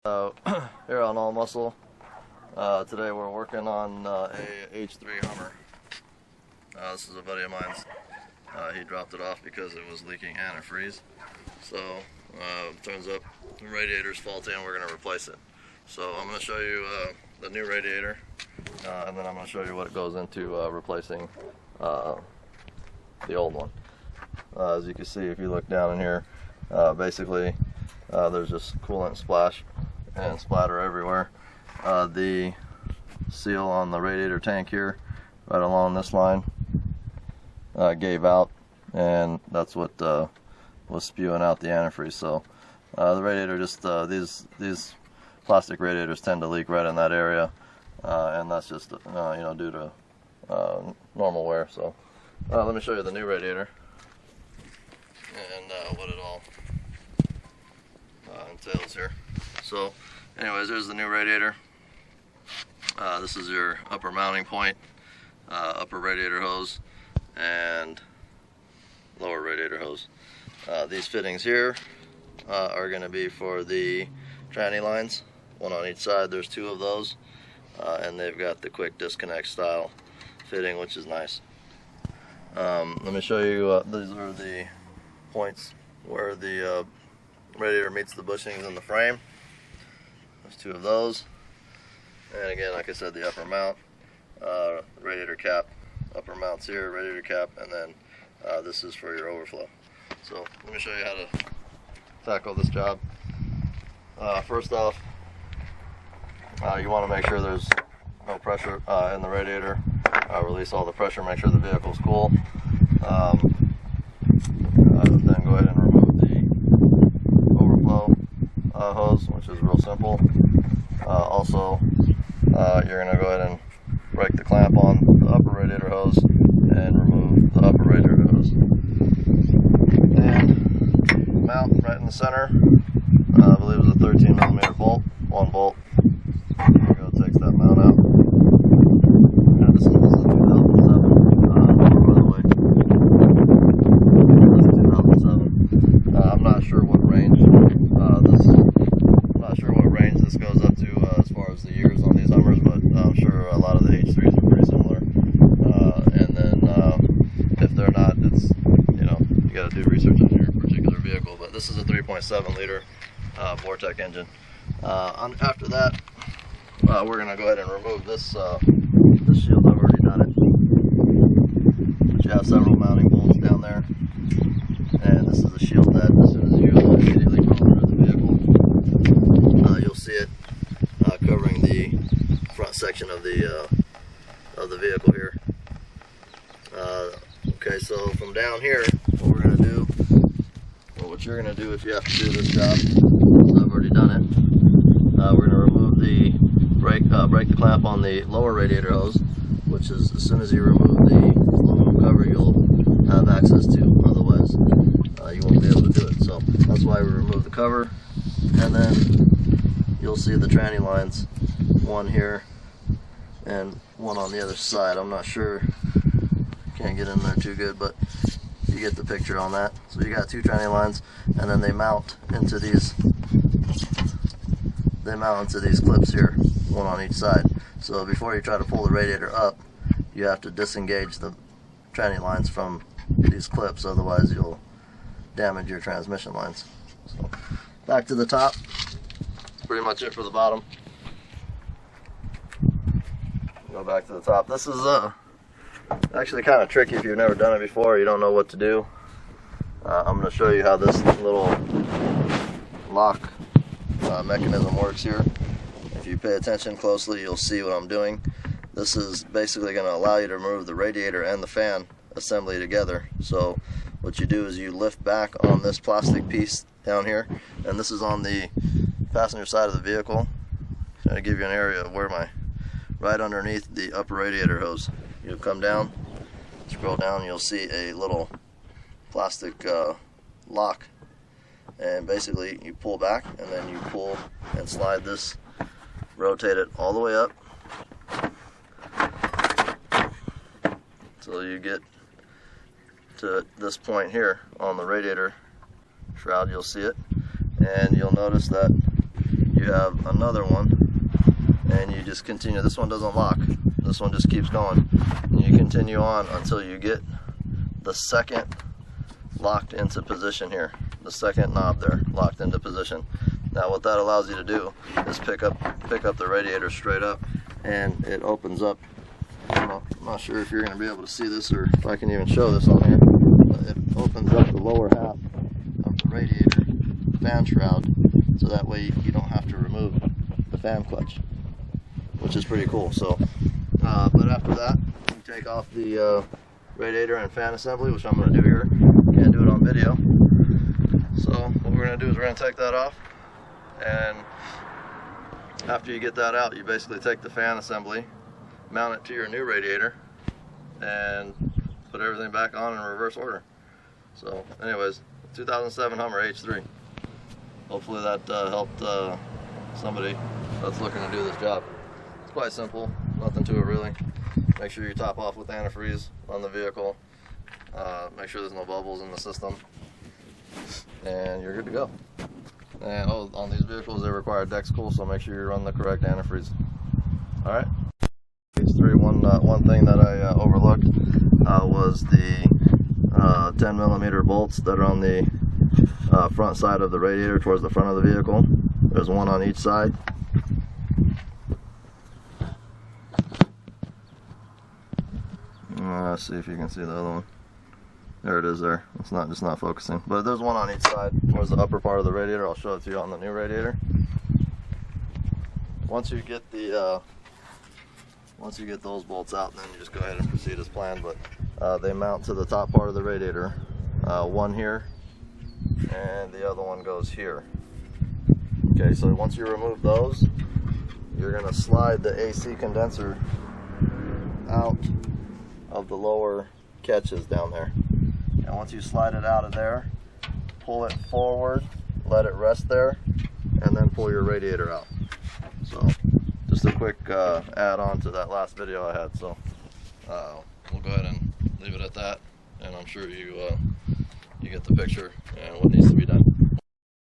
Here on All Muscle, today we're working on a H3 Hummer. This is a buddy of mine's. He dropped it off because it was leaking antifreeze. So turns up the radiator's faulty and we're going to replace it. So I'm going to show you the new radiator, and then I'm going to show you what it goes into replacing the old one. As you can see, if you look down in here, basically there's just coolant splash and splatter everywhere. The seal on the radiator tank here, right along this line, gave out, and that's what was spewing out the antifreeze. So the radiator just these plastic radiators tend to leak right in that area, and that's just due to normal wear. So let me show you the new radiator and what it all entails here. So anyways, there's the new radiator. This is your upper mounting point, upper radiator hose, and lower radiator hose. These fittings here are going to be for the tranny lines, one on each side. There's two of those, and they've got the quick disconnect style fitting, which is nice. Let me show you, these are the points where the radiator meets the bushings in the frame. There's two of those, and again, like I said, the upper mount, radiator cap, upper mounts here, radiator cap, and then this is for your overflow. So let me show you how to tackle this job. First off, you want to make sure there's no pressure in the radiator. Release all the pressure, make sure the vehicle's cool. Then go ahead and remove the overflow hose, which is real simple. Also, you're going to go ahead and break the clamp on the upper radiator hose and remove the upper radiator hose. And mount right in the center. I believe it was a 13mm bolt, one bolt. There we go, takes that mount out. And this is a 2007, by the way. This is 2007. I'm not sure what range this goes up to as far as the years on these Hummers, but I'm sure a lot of the H3s are pretty similar. And then if they're not, it's, you got to do research on your particular vehicle. But this is a 3.7 liter Vortec engine. After that, we're going to go ahead and remove this shield. I've already done it. But you have several mounting bolts down there, and this is a shield that as soon as you immediately come under the vehicle, you'll see it covering the front section of the vehicle here. Okay, so from down here, what we're going to do, or what you're going to do if you have to do this job, I've already done it. We're going to remove the break the clamp on the lower radiator hose, which is as soon as you remove the aluminum cover, you'll have access to. Otherwise, you won't be able to do it. So that's why we remove the cover, and then you'll see the tranny lines, one here and one on the other side. I'm not sure, can't get in there too good, but you get the picture on that. So you got two tranny lines, and then they mount into these clips here, one on each side. So before you try to pull the radiator up, you have to disengage the tranny lines from these clips, otherwise you'll damage your transmission lines. So back to the top. That's pretty much it for the bottom. Go back to the top. This is actually kind of tricky if you've never done it before, you don't know what to do. I'm going to show you how this little lock mechanism works here. If you pay attention closely, you'll see what I'm doing. This is basically going to allow you to remove the radiator and the fan assembly together. So what you do is you lift back on this plastic piece down here, and this is on the passenger side of the vehicle. I'm going to give you an area of where right underneath the upper radiator hose. You'll come down, scroll down, you'll see a little plastic lock, and basically you pull back and then you pull and slide this, rotate it all the way up till you get to this point here on the radiator shroud. You'll see it, and you'll notice that you have another one, and you just continue. This one doesn't lock. This one just keeps going. And you continue on until you get the second locked into position here. The second knob there locked into position. Now what that allows you to do is pick up the radiator straight up, and it opens up. I'm not sure if you're going to be able to see this, or if I can even show this on here, but it opens up the lower half of the radiator fan shroud, so that way you don't have to remove the fan clutch, which is pretty cool. So but after that, you take off the radiator and fan assembly, which I'm going to do here. Can't do it on video. So what we're going to do is we're going to take that off, and after you get that out, you basically take the fan assembly, mount it to your new radiator, and put everything back on in reverse order. So anyways, 2007 Hummer H3. Hopefully that helped somebody that's looking to do this job. It's quite simple, nothing to it really. Make sure you top off with antifreeze on the vehicle. Make sure there's no bubbles in the system, and you're good to go. And on these vehicles they require Dexcool, so make sure you run the correct antifreeze. Alright. One thing that I overlooked was the 10mm bolts that are on the front side of the radiator towards the front of the vehicle. There's one on each side. Let's see if you can see the other one. There it is there. It's just not focusing. But there's one on each side towards the upper part of the radiator. I'll show it to you on the new radiator. Once you get those bolts out, then you just go ahead and proceed as planned. But they mount to the top part of the radiator. One here, and the other one goes here. Okay, so once you remove those, you're going to slide the AC condenser out of the lower catches down there. And once you slide it out of there, pull it forward, let it rest there, and then pull your radiator out. So just a quick add-on to that last video I had. So we'll go ahead and leave it at that, and I'm sure you get the picture and what needs to be done.